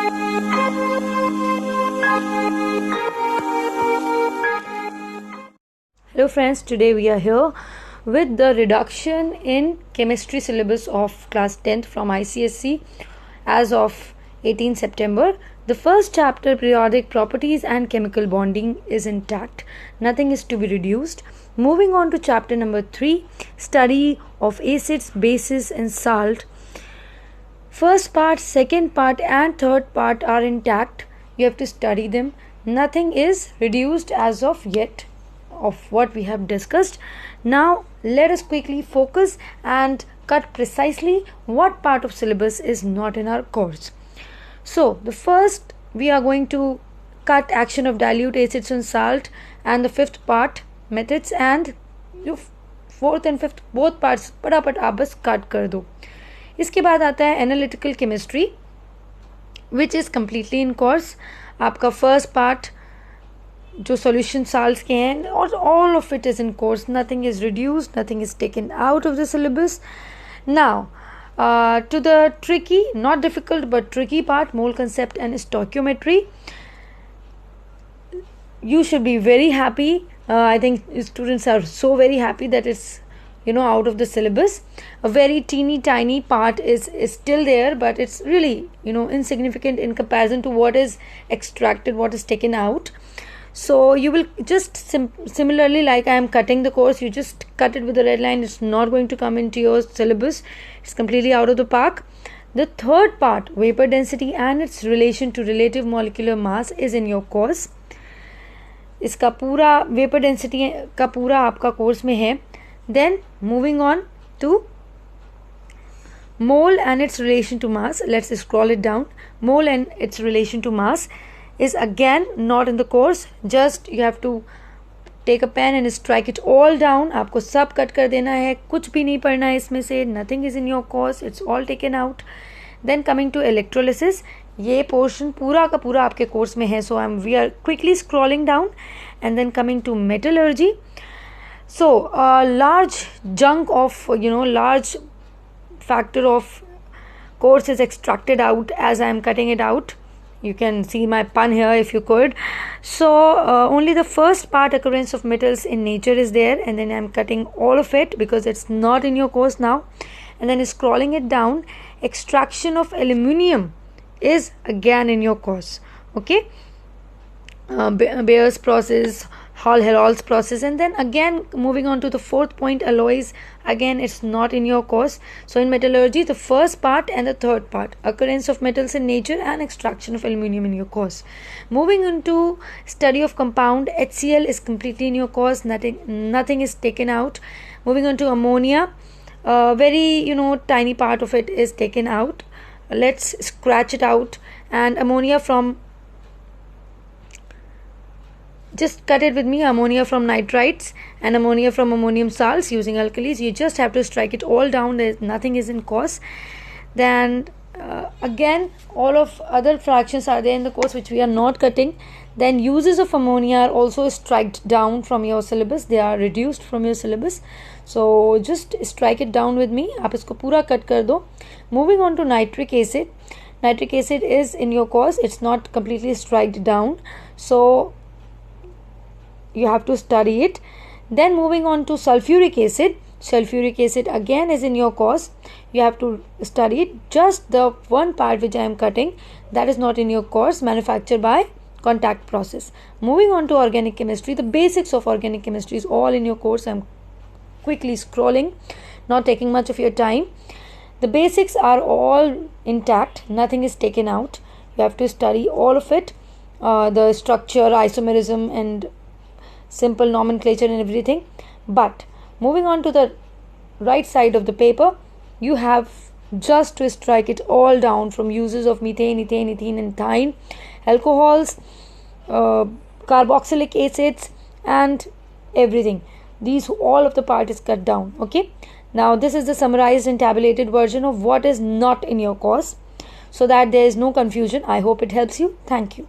Hello friends, today we are here with the reduction in chemistry syllabus of class 10th from ICSE as of 18 September. The first chapter, periodic properties and chemical bonding, is intact. Nothing is to be reduced. Moving on to chapter number 3, study of acids, bases and salt. First part, second part and third part are intact. You have to study them. Nothing is reduced as of yet of what we have discussed. Now let us quickly focus and cut precisely what part of syllabus is not in our course. So the first, we are going to cut action of dilute acids and salt, and the fifth part, methods, and fourth and fifth both parts फटाफट आप बस cut कर दो. इसके बाद आता है analytical chemistry which is completely in course. आपका फर्स्ट पार्ट जो सॉल्यूशन साल्ट्स के हैं, और all of it is in course. Nothing is reduced, nothing is taken out of the syllabus. Now to the tricky, not difficult but tricky part, mole concept and stoichiometry. You should be very happy. I think students are so very happy that it's out of the syllabus. A very teeny tiny part is still there, but it's really insignificant in comparison to what is extracted, what is taken out. So you will just similarly, like I am cutting the course, you just cut it with the red line. It's not going to come into your syllabus. It's completely out of the park. The third part, vapor density and its relation to relative molecular mass, is in your course. इसका पूरा vapour density का पूरा आपका course में है. Then moving on to mole and its relation to mass. Let's scroll it down. Mole and its relation to mass is again not in the course. Just you have to take a pen and strike it all down. आपको सब cut कर देना है, कुछ भी नहीं पढ़ना है इसमें से. Nothing is in your course. It's all taken out. Then coming to electrolysis, ये पोर्शन पूरा का पूरा आपके कोर्स में है. So we are quickly scrolling down, and then coming to metallurgy. So a large chunk of large factor of course is extracted out as I am cutting it out. You can see my pun here if you could. So only the first part, occurrence of metals in nature, is there, and then I'm cutting all of it because it's not in your course now. And then scrolling it down, extraction of aluminium is again in your course. Okay, Bayer's process, Hall-Herold's process, and then again moving on to the fourth point, alloys. Again, it's not in your course. So in metallurgy, the first part and the third part, occurrence of metals in nature and extraction of aluminium, in your course. Moving into study of compound, HCl is completely in your course. Nothing is taken out. Moving on to ammonia, very tiny part of it is taken out. Let's scratch it out. And ammonia from, just cut it with me, ammonia from nitrites and ammonia from ammonium salts using alkalis. You just have to strike it all down. Nothing is in course. Then again, all of other fractions are there in the course which we are not cutting. Then uses of ammonia are also striked down from your syllabus. They are reduced from your syllabus. So just strike it down with me. आप इसको पूरा cut कर दो. Moving on to nitric acid. Nitric acid is in your course. It's not completely striked down. So you have to study it. Then moving on to sulfuric acid. Sulfuric acid again is in your course. You have to study it. Just the one part which I am cutting, that is not in your course, manufactured by contact process. Moving on to organic chemistry. The basics of organic chemistry is all in your course. I am quickly scrolling, not taking much of your time. The basics are all intact. Nothing is taken out. You have to study all of it. The structure, isomerism and simple nomenclature and everything. But moving on to the right side of the paper, you have just to strike it all down from uses of methane, ethane, ethene and thine, alcohols, carboxylic acids and everything. These, all of the part is cut down. Okay, now this is the summarized and tabulated version of what is not in your course, so that there is no confusion. I hope it helps you. Thank you.